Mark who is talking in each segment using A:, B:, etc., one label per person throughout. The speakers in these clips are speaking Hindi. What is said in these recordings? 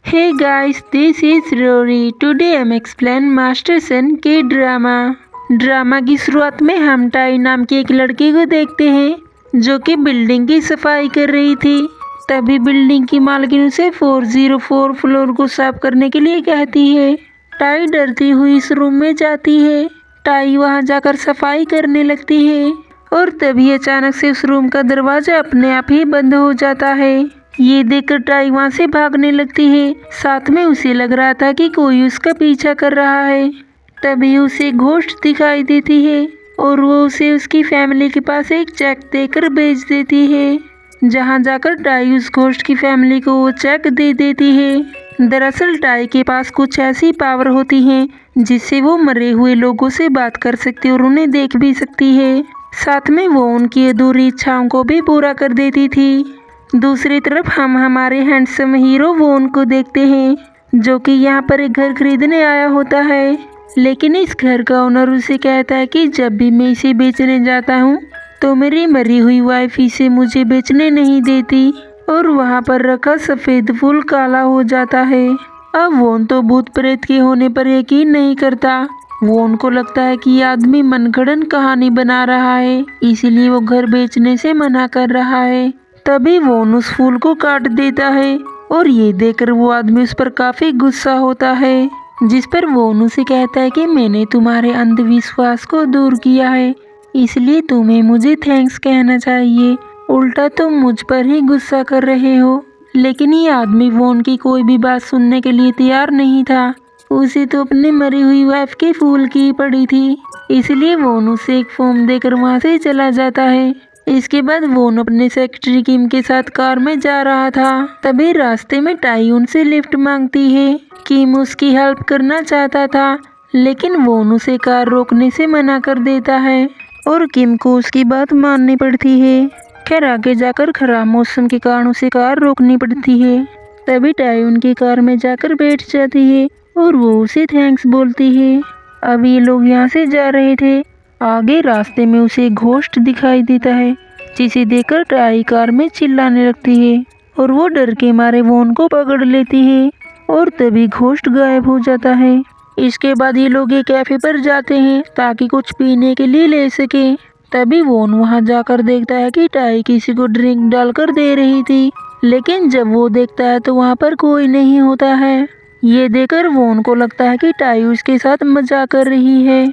A: Hey guys, this is Rory. Today I'm explain Master Son के ड्रामा की शुरुआत में हम टाई नाम की एक लड़की को देखते हैं जो कि बिल्डिंग की सफाई कर रही थी। तभी बिल्डिंग की मालकिन उसे 404 फ्लोर को साफ करने के लिए कहती है। टाई डरती हुई इस रूम में जाती है। टाई वहां जाकर सफाई करने लगती है और तभी अचानक से उस रूम का दरवाजा अपने आप ही बंद हो जाता है। ये देखकर टाई वहां से भागने लगती है। साथ में उसे लग रहा था कि कोई उसका पीछा कर रहा है। तभी उसे घोस्ट दिखाई देती है और वो उसे उसकी फैमिली के पास एक चेक देकर भेज देती है, जहां जाकर टाई उस घोस्ट की फैमिली को वो चेक दे देती है। दरअसल टाई के पास कुछ ऐसी पावर होती हैं जिससे वो मरे हुए लोगों से बात कर सकती है और उन्हें देख भी सकती है। साथ में वो उनकी अधूरी इच्छाओं को भी पूरा कर देती थी। दूसरी तरफ हम हमारे हैंडसम हीरो वोन को देखते हैं जो कि यहाँ पर एक घर खरीदने आया होता है। लेकिन इस घर का ओनर उसे कहता है कि जब भी मैं इसे बेचने जाता हूँ तो मेरी मरी हुई वाइफ इसे मुझे बेचने नहीं देती और वहाँ पर रखा सफ़ेद फूल काला हो जाता है। अब वोन तो भूत प्रेत के होने पर यकीन नहीं करता। वोन को लगता है कि ये आदमी मनगढ़ंत कहानी बना रहा है, इसीलिए वो घर बेचने से मना कर रहा है। तभी वोन उस फूल को काट देता है और ये देखकर वो आदमी उस पर काफी गुस्सा होता है, जिस पर वोन उसे कहता है कि मैंने तुम्हारे अंधविश्वास को दूर किया है, इसलिए तुम्हें मुझे थैंक्स कहना चाहिए। उल्टा तुम मुझ पर ही गुस्सा कर रहे हो। लेकिन ये आदमी वोन की कोई भी बात सुनने के लिए तैयार नहीं था। उसे तो अपनी मरी हुई वाइफ के फूल की पड़ी थी, इसलिए वोन उसे एक फॉर्म देकर वहाँ से चला जाता है। इसके बाद वोन अपने सेक्रेटरी किम के साथ कार में जा रहा था। तभी रास्ते में टाई उनसे लिफ्ट मांगती है। किम उसकी हेल्प करना चाहता था, लेकिन वोन उसे कार रोकने से मना कर देता है और किम को उसकी बात माननी पड़ती है। खैर आगे जाकर खराब मौसम के कारण उसे कार रोकनी पड़ती है। तभी टाई उनकी कार में जाकर बैठ जाती है और वो उसे थैंक्स बोलती है। अब ये लोग यहाँ से जा रहे थे। आगे रास्ते में उसे घोस्ट दिखाई देता है, जिसे देखकर टाई कार में चिल्लाने लगती है और वो डर के मारे वोन को पकड़ लेती है और तभी घोस्ट गायब हो जाता है। इसके बाद ये लोग एक कैफे पर जाते हैं ताकि कुछ पीने के लिए ले सके। तभी वोन वहां जाकर देखता है कि टाई किसी को ड्रिंक डालकर दे रही थी, लेकिन जब वो देखता है तो वहां पर कोई नहीं होता है। ये देखकर वोन को लगता है कि टाई उसके साथ मजाक कर रही है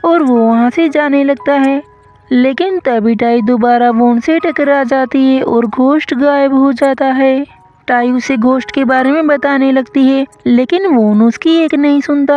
A: और वो वहां से जाने लगता है। लेकिन तभी टाई दोबारा वोन से टकरा जाती है और घोस्ट गायब हो जाता है। टाई उसे घोस्ट के बारे में बताने लगती है, लेकिन वोन उसकी एक नहीं सुनता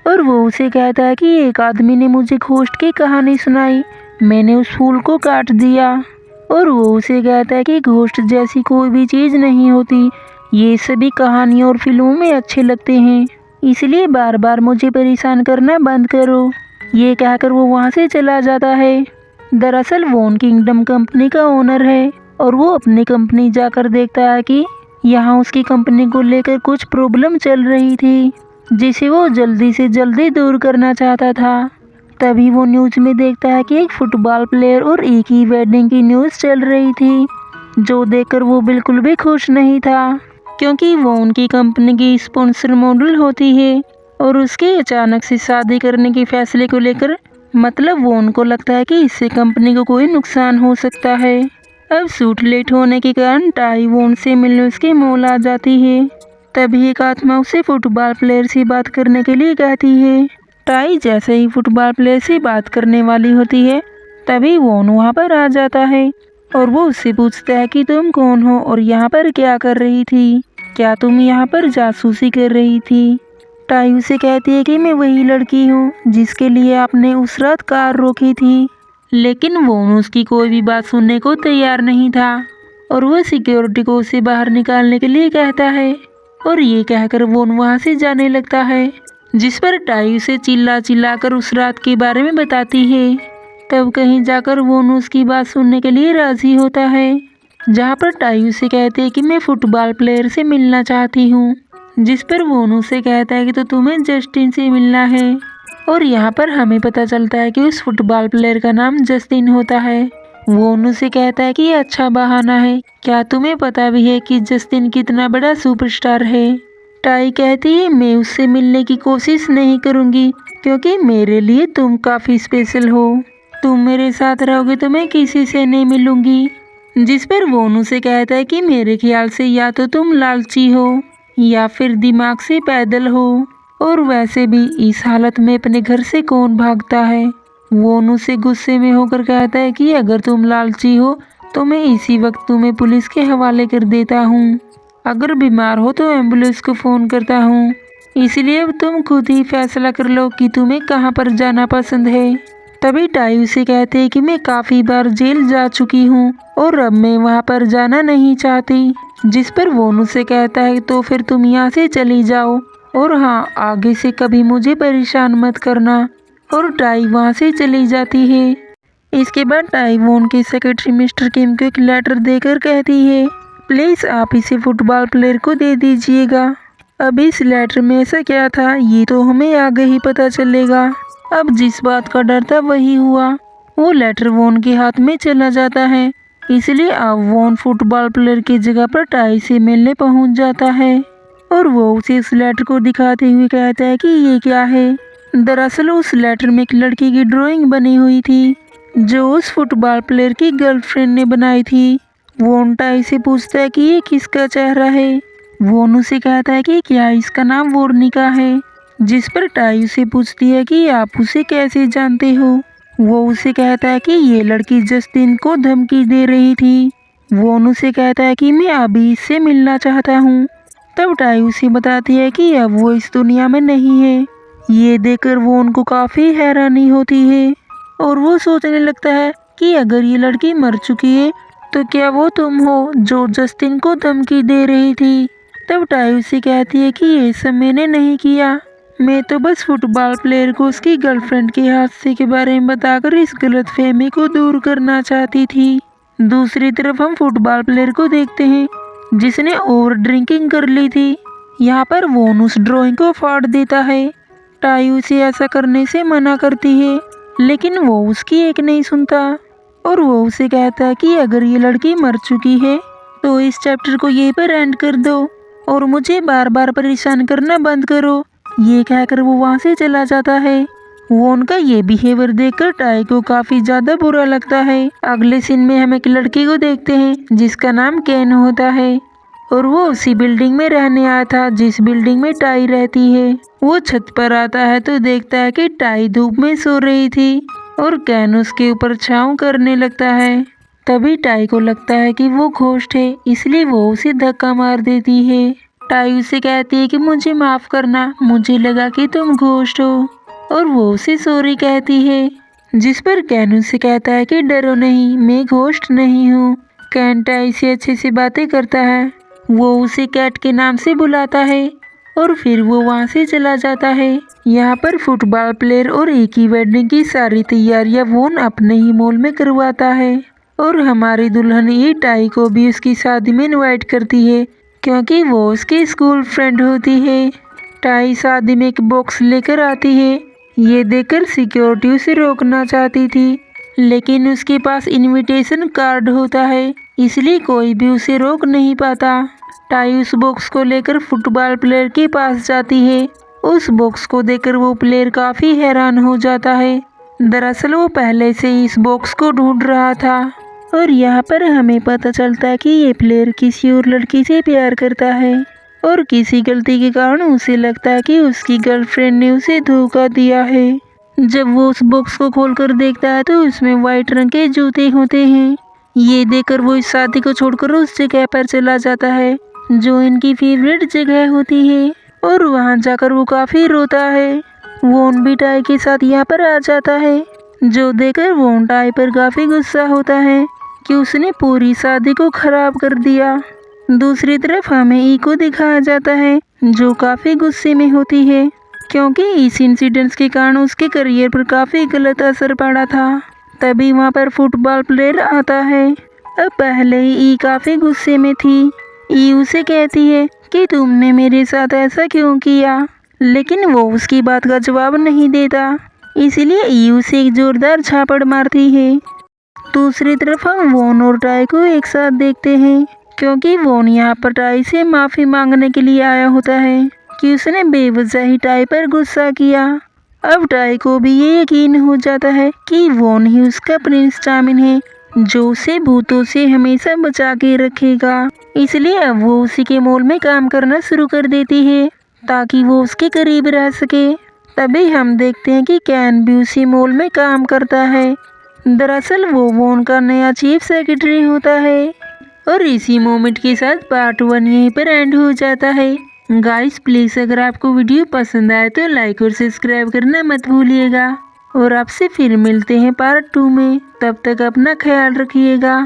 A: और वो उसे कहता है कि एक आदमी ने मुझे घोस्ट की कहानी सुनाई, मैंने उस फूल को काट दिया। और वो उसे कहता है कि घोस्ट जैसी कोई भी चीज़ नहीं होती, ये सभी कहानियों और फिल्मों में अच्छे लगते हैं, इसलिए बार बार मुझे परेशान करना बंद करो। ये कहकर वो वहाँ से चला जाता है। दरअसल वोन किंगडम कंपनी का ओनर है और वो अपनी कंपनी जाकर देखता है कि यहाँ उसकी कंपनी को लेकर कुछ प्रॉब्लम चल रही थी, जिसे वो जल्दी से जल्दी दूर करना चाहता था। तभी वो न्यूज़ में देखता है कि एक फुटबॉल प्लेयर और एक ही वेडिंग की न्यूज़ चल रही थी, जो देखकर वो बिल्कुल भी खुश नहीं था, क्योंकि वो उनकी कंपनी की स्पॉन्सर मॉडल होती है और उसके अचानक से शादी करने के फैसले को लेकर मतलब वो उनको लगता है कि इससे कंपनी को कोई नुकसान हो सकता है। अब शूट लेट होने के कारण टाई वोन से मिलने उसके मॉल आ जाती है। तभी एक आत्मा उसे फुटबॉल प्लेयर से बात करने के लिए कहती है। टाई जैसे ही फुटबॉल प्लेयर से बात करने वाली होती है, तभी वोन वहाँ पर आ जाता है और वो उससे पूछता है कि तुम कौन हो और यहाँ पर क्या कर रही थी, क्या तुम यहाँ पर जासूसी कर रही थी। टाई उसे कहती है कि मैं वही लड़की हूँ जिसके लिए आपने उस रात कार रोकी थी, लेकिन वोन उसकी कोई भी बात सुनने को तैयार नहीं था और वो सिक्योरिटी को उसे बाहर निकालने के लिए कहता है और ये कहकर वोन वहाँ से जाने लगता है, जिस पर टाई उसे चिल्ला चिल्ला कर उस रात के बारे में बताती है। तब कहीं जाकर वोन उसकी बात सुनने के लिए राजी होता है, जहाँ पर टाई उसे कहते हैं कि मैं फुटबॉल प्लेयर से मिलना चाहती हूँ, जिस पर वोन उसे कहता है कि तो तुम्हें जस्टिन से मिलना है। और यहाँ पर हमें पता चलता है कि उस फुटबॉल प्लेयर का नाम जस्टिन होता है। वोन उसे कहता है कि ये अच्छा बहाना है, क्या तुम्हें पता भी है कि जस्टिन कितना बड़ा सुपरस्टार है। टाई कहती है मैं उससे मिलने की कोशिश नहीं करूँगी क्योंकि मेरे लिए तुम काफ़ी स्पेशल हो। तुम मेरे साथ रहोगे तो मैं किसी से नहीं मिलूँगी। जिस पर वोन उसे कहता है कि मेरे ख्याल से या तो तुम लालची हो या फिर दिमाग से पैदल हो, और वैसे भी इस हालत में अपने घर से कौन भागता है। वोन उसे गुस्से में होकर कहता है कि अगर तुम लालची हो तो मैं इसी वक्त तुम्हें पुलिस के हवाले कर देता हूँ। अगर बीमार हो तो एम्बुलेंस को फ़ोन करता हूँ। इसलिए अब तुम खुद ही फैसला कर लो कि तुम्हें कहाँ पर जाना पसंद है। तभी टाई उसे कहते हैं कि मैं काफ़ी बार जेल जा चुकी हूँ और अब मैं वहाँ पर जाना नहीं चाहती। जिस पर वोन उसे कहता है तो फिर तुम यहाँ से चली जाओ और हाँ, आगे से कभी मुझे परेशान मत करना। और टाई वहाँ से चली जाती है। इसके बाद टाई वोन के सेक्रेटरी मिस्टर किम को एक लेटर देकर कहती है प्लीज़ आप इसे फुटबॉल प्लेयर को दे दीजिएगा। अब इस लेटर में ऐसा क्या था ये तो हमें आगे ही पता चलेगा। अब जिस बात का डर था वही हुआ। वो लेटर वोन के हाथ में चला जाता है। इसलिए अब वोन फुटबॉल प्लेयर की जगह पर टाई से मिलने पहुंच जाता है और वो उसे उस लेटर को दिखाते हुए कहता है कि ये क्या है। दरअसल उस लेटर में एक लड़की की ड्राइंग बनी हुई थी जो उस फुटबॉल प्लेयर की गर्लफ्रेंड ने बनाई थी। वोन टाई से पूछता है कि ये किसका चेहरा है। वोन उसे कहता है कि क्या इसका नाम वोर्निका है। जिस पर टाई उसे पूछती है कि आप उसे कैसे जानते हो। वो उसे कहता है कि ये लड़की जस्टिन को धमकी दे रही थी। वोन उसे कहता है कि मैं अभी इससे मिलना चाहता हूँ। तब टाई उसे बताती है कि अब वो इस दुनिया में नहीं है। ये देखकर वोन को काफ़ी हैरानी होती है और वो सोचने लगता है कि अगर ये लड़की मर चुकी है तो क्या वो तुम हो जो जस्टिन को धमकी दे रही थी। तब टाई उसे कहती है कि ये सब मैंने नहीं किया, मैं तो बस फुटबॉल प्लेयर को उसकी गर्लफ्रेंड के हादसे के बारे में बताकर इस गलतफहमी को दूर करना चाहती थी। दूसरी तरफ हम फुटबॉल प्लेयर को देखते हैं जिसने ओवर ड्रिंकिंग कर ली थी। यहाँ पर वोन उस ड्राइंग को फाड़ देता है। टाई उसे ऐसा करने से मना करती है लेकिन वो उसकी एक नहीं सुनता और वो उसे कहता है कि अगर ये लड़की मर चुकी है तो इस चैप्टर को यहीं पर एंड कर दो और मुझे बार बार परेशान करना बंद करो। ये कहकर वो वहाँ से चला जाता है। वोन का ये बिहेवियर देखकर टाई को काफ़ी ज़्यादा बुरा लगता है। अगले सीन में हम एक लड़की को देखते हैं जिसका नाम केन होता है और वो उसी बिल्डिंग में रहने आया था जिस बिल्डिंग में टाई रहती है। वो छत पर आता है तो देखता है कि टाई धूप में सो रही थी और केन उसके ऊपर छाँव करने लगता है। तभी टाई को लगता है कि वो घोस्ट है, इसलिए वो उसे धक्का मार देती है। टाई उसे कहती है कि मुझे माफ़ करना, मुझे लगा कि तुम घोस्ट हो, और वो उसे सॉरी कहती है। जिस पर केन उसे कहता है कि डरो नहीं, मैं घोस्ट नहीं हूँ। केन टाई से अच्छे से बातें करता है। वो उसे कैट के नाम से बुलाता है और फिर वो वहाँ से चला जाता है। यहाँ पर फुटबॉल प्लेयर और एक ही वेडिंग की सारी तैयारियाँ वोन अपने ही मॉल में करवाता है और हमारी दुल्हन ये टाई को भी उसकी शादी में इनवाइट करती है क्योंकि वो उसकी स्कूल फ्रेंड होती है। टाई शादी में एक बॉक्स लेकर आती है। ये देखकर सिक्योरिटी उसे रोकना चाहती थी लेकिन उसके पास इनविटेशन कार्ड होता है, इसलिए कोई भी उसे रोक नहीं पाता। टाई उस बॉक्स को लेकर फुटबॉल प्लेयर के पास जाती है। उस बॉक्स को देखकर वो प्लेयर काफ़ी हैरान हो जाता है। दरअसल वो पहले से ही इस बॉक्स को ढूंढ रहा था और यहाँ पर हमें पता चलता है कि ये प्लेयर किसी और लड़की से प्यार करता है और किसी गलती के कारण उसे लगता है कि उसकी गर्लफ्रेंड ने उसे धोखा दिया है। जब वो उस बॉक्स को खोलकर देखता है तो उसमें वाइट रंग के जूते होते हैं। ये देखकर वो इस शादी को छोड़कर उस जगह पर चला जाता है जो इनकी फेवरेट जगह होती है और वहाँ जाकर वो काफ़ी रोता है। वोन भी टाई के साथ यहाँ पर आ जाता है जो देखकर वोन टाई पर काफ़ी गुस्सा होता है कि उसने पूरी शादी को खराब कर दिया। दूसरी तरफ हमें ई को दिखाया जाता है जो काफ़ी गुस्से में होती है क्योंकि इस इंसिडेंट्स के कारण उसके करियर पर काफ़ी गलत असर पड़ा था। तभी वहाँ पर फुटबॉल प्लेयर आता है। अब पहले ही ई काफ़ी गुस्से में थी। ई उसे कहती है कि तुमने मेरे साथ ऐसा क्यों किया, लेकिन वो उसकी बात का जवाब नहीं देता, इसलिए ई उसे एक जोरदार झापड़ मारती है। दूसरी तरफ हम वोन और टाई को एक साथ देखते हैं क्योंकि वोन यहाँ पर टाई से माफ़ी मांगने के लिए आया होता है कि उसने बेवजह ही टाई पर गुस्सा किया। अब टाई को भी ये यकीन हो जाता है कि वोन ही उसका प्रिंस चार्मिंग है जो उसे भूतों से हमेशा बचा के रखेगा। इसलिए अब वो उसी के मॉल में काम करना शुरू कर देती है ताकि वो उसके करीब रह सके। तभी हम देखते हैं कि कैन भी उसी मॉल में काम करता है। दरअसल वो वोन का नया चीफ सेक्रेटरी होता है। और इसी मोमेंट के साथ पार्ट 1 यहीं पर एंड हो जाता है। गाइस प्लीज़ अगर आपको वीडियो पसंद आए तो लाइक और सब्सक्राइब करना मत भूलिएगा। और आपसे फिर मिलते हैं पार्ट 2 में। तब तक अपना ख्याल रखिएगा।